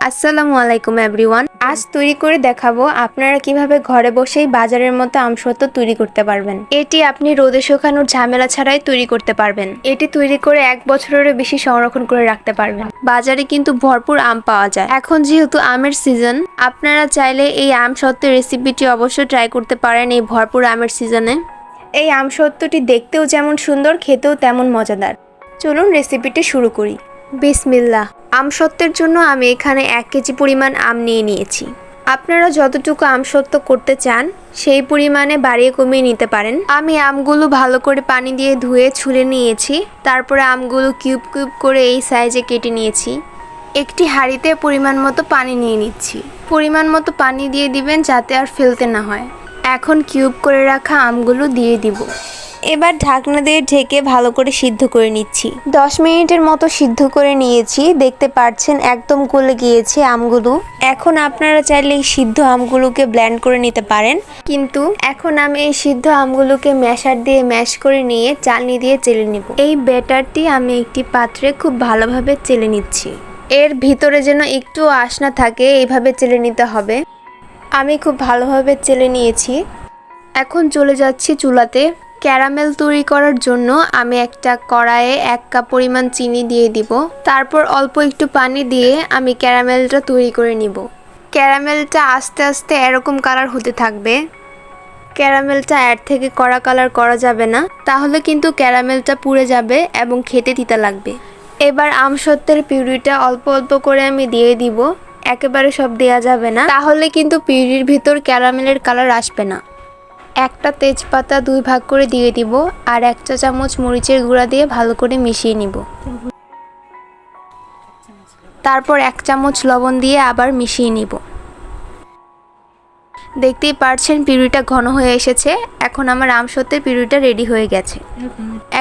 আসসালামু আলাইকুম এভরিওয়ান। আজ তৈরি করে দেখাবো আপনারা কিভাবে ঘরে বসেই বাজারের মতো আমসত্ত্ব তৈরি করতে পারবেন। এটি আপনি রোদে শুকানোর ঝামেলা ছাড়াই তৈরি করতে পারবেন। এটি তৈরি করে 1 বছরেরও বেশি সংরক্ষণ করে রাখতে পারবেন। বাজারে কিন্তু ভরপুর আম পাওয়া যায়। এখন যেহেতু আমের সিজন, আপনারা চাইলে এই আমসত্ত্বের রেসিপিটি অবশ্যই ট্রাই করতে পারেন এই ভরপুর আমের সিজনে। এই আমসত্ত্বটি দেখতেও যেমন সুন্দর, খেতেও তেমন মজাদার। চলুন রেসিপিটি শুরু করি। বিসমিল্লাহ। আমসত্ত্বের জন্য আমি এখানে 1 কেজি পরিমাণ আম নিয়ে নিয়েছি। আপনারা যতটুকু আমসত্ত্ব করতে চান সেই পরিমাণে বাড়িয়ে কমিয়ে নিতে পারেন। আমি আমগুলো ভালো করে পানি দিয়ে ধুয়ে ছুলে নিয়েছি। তারপরে আমগুলো কিউব কিউব করে এই সাইজে কেটে নিয়েছি। একটি হাঁড়িতে পরিমাণ মতো পানি নিয়ে নিচ্ছি। পরিমাণ মতো পানি দিয়ে দিবেন যাতে আর ফেলতে না হয়। এখন কিউব করে রাখা আমগুলো দিয়ে দিব। এবার ঢাকনা দিয়ে ঢেকে ভালো করে সিদ্ধ করে নিচ্ছি। 10 মিনিটের মতো সিদ্ধ করে নিয়েছি। দেখতে পাচ্ছেন একদম গলে গিয়েছে আমগুলো। এখন আপনারা চাইলে এই সিদ্ধ আমগুলোকে ব্লেন্ড করে নিতে পারেন, কিন্তু এখন আমি এই সিদ্ধ আমগুলোকে ম্যাশার দিয়ে ম্যাশ করে নিয়ে চালনি দিয়ে চেলে নিব। এই ব্যাটারটি আমি একটি পাত্রে খুব ভালোভাবে চেলে নিচ্ছি। এর ভিতরে যেন একটু আঁশ না থাকে, এইভাবে চেলে নিতে হবে। আমি খুব ভালোভাবে চেলে নিয়েছি। এখন চলে যাচ্ছি চুলাতে। ক্যারামেল তৈরি করার জন্য আমি একটা কড়াইয়ে 1 কাপ পরিমাণ চিনি দিয়ে দিব। তারপর অল্প একটু পানি দিয়ে আমি ক্যারামেলটা তৈরি করে নিব। ক্যারামেলটা আস্তে আস্তে এরকম কালার হতে থাকবে। ক্যারামেলটা এর থেকে কড়া কালার করা যাবে না, তাহলে কিন্তু ক্যারামেলটা পুড়ে যাবে এবং খেতে তিতা লাগবে। এবার আমসত্ত্বের পিউরিটা অল্প অল্প করে আমি দিয়ে দিব। একেবারে সব দেয়া যাবে না, তাহলে কিন্তু পিউরির ভিতর ক্যারামেলের কালার আসবে না। একটা তেজপাতা 2 ভাগ করে দিয়ে দিব আর 1 চা চামচ মরিচের গুঁড়া দিয়ে ভালো করে মিশিয়ে নিব। তারপর 1 চামচ লবণ দিয়ে আবার মিশিয়ে নিব। দেখতেই পাচ্ছেন পিউরিটা ঘন হয়ে এসেছে। এখন আমার আমসত্ত্বের পিউরিটা রেডি হয়ে গেছে।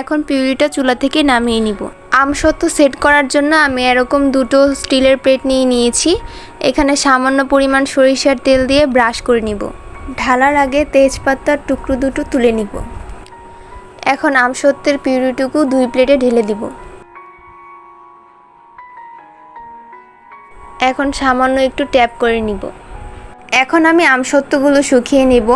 এখন পিউরিটা চুলা থেকে নামিয়ে নিব। আমসত্ত্ব সেট করার জন্য আমি এরকম 2টো স্টিলের প্লেট নিয়ে নিয়েছি। এখানে সামান্য পরিমাণ সরিষার তেল দিয়ে ব্রাশ করে নিব। ঢালার আগে তেজপাতার টুকরো 2টো তুলে নিব। এখন আমসত্ত্বের পিউরিটুকু 2 প্লেটে ঢেলে দিব। এখন সামান্য একটু ট্যাপ করে নিব। এখন আমি আমসত্ত্বগুলো শুকিয়ে নিব।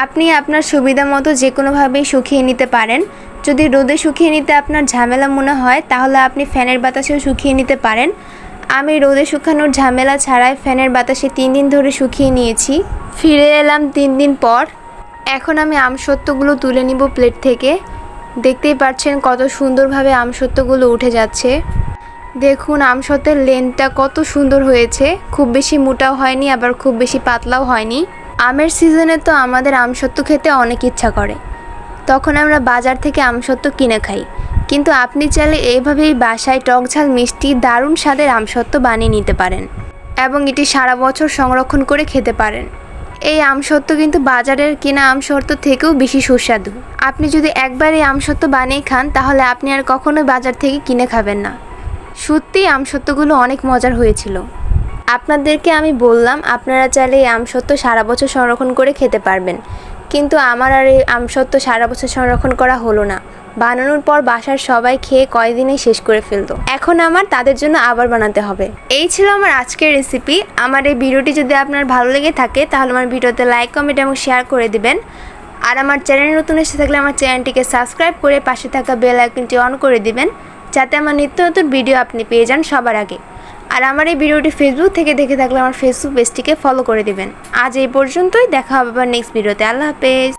আপনি আপনার সুবিধা মতো যে কোনোভাবেই শুকিয়ে নিতে পারেন। যদি রোদে শুকিয়ে নিতে আপনার ঝামেলা মনে হয় তাহলে আপনি ফ্যানের বাতাসেও শুকিয়ে নিতে পারেন। আমি রোদে শুকানোর ঝামেলা ছাড়াই ফ্যানের বাতাসে 3 দিন ধরে শুকিয়ে নিয়েছি। ফিরে এলাম 3 দিন পর। এখন আমি আমসত্ত্বগুলো তুলে নিব প্লেট থেকে। দেখতেই পাচ্ছেন কত সুন্দরভাবে আমসত্ত্বগুলো উঠে যাচ্ছে। দেখুন আমসত্ত্বের লেন্থটা কত সুন্দর হয়েছে। খুব বেশি মোটাও হয়নি, আবার খুব বেশি পাতলাও হয়নি। আমের সিজনে তো আমাদের আমসত্ত্ব খেতে অনেক ইচ্ছা করে, তখন আমরা বাজার থেকে আমসত্ত্ব কিনে খাই। কিন্তু আপনি চাইলে এইভাবেই বাসায় টকঝাল মিষ্টি দারুণ স্বাদের আমসত্ত্ব বানিয়ে নিতে পারেন এবং এটি সারা বছর সংরক্ষণ করে খেতে পারেন। এই আমসত্ত্ব কিন্তু বাজারের কেনা আমসত্ত্ব থেকেও বেশি সুস্বাদু। আপনি যদি একবার এই আমসত্ত্ব বানিয়ে খান তাহলে আপনি আর কখনোই বাজার থেকে কিনে খাবেন না। সত্যিই আমসত্ত্বগুলো অনেক মজার হয়েছিল। আপনাদেরকে আমি বললাম আপনারা চাইলে এই আমসত্ত্ব সারা বছর সংরক্ষণ করে খেতে পারবেন, কিন্তু আমার আর এই আমসত্ত্ব সারা বছর সংরক্ষণ করা হলো না। বানানোর পর বাসার সবাই খেয়ে কয়দিনেই শেষ করে ফেলতো। এখন আমার তাদের জন্য আবার বানাতে হবে। এই ছিল আমার আজকের রেসিপি। আমার এই ভিডিওটি যদি আপনার ভালো লেগে থাকে তাহলে আমার ভিডিওতে লাইক, কমেন্ট এবং শেয়ার করে দিবেন। আর আমার চ্যানেল নতুন এসে থাকলে আমার চ্যানেলটিকে সাবস্ক্রাইব করে পাশে থাকা বেল আইকনটি অন করে দিবেন, যাতে আমার নিত্য নতুন ভিডিও আপনি পেয়ে যান সবার আগে। আর আমার এই ভিডিওটি ফেসবুক থেকে দেখে থাকলে আমার ফেসবুক পেজটিকে ফলো করে দিবেন। আজ এই পর্যন্তই, দেখা হবে আবার নেক্সট ভিডিওতে। আল্লাহ হাফেজ।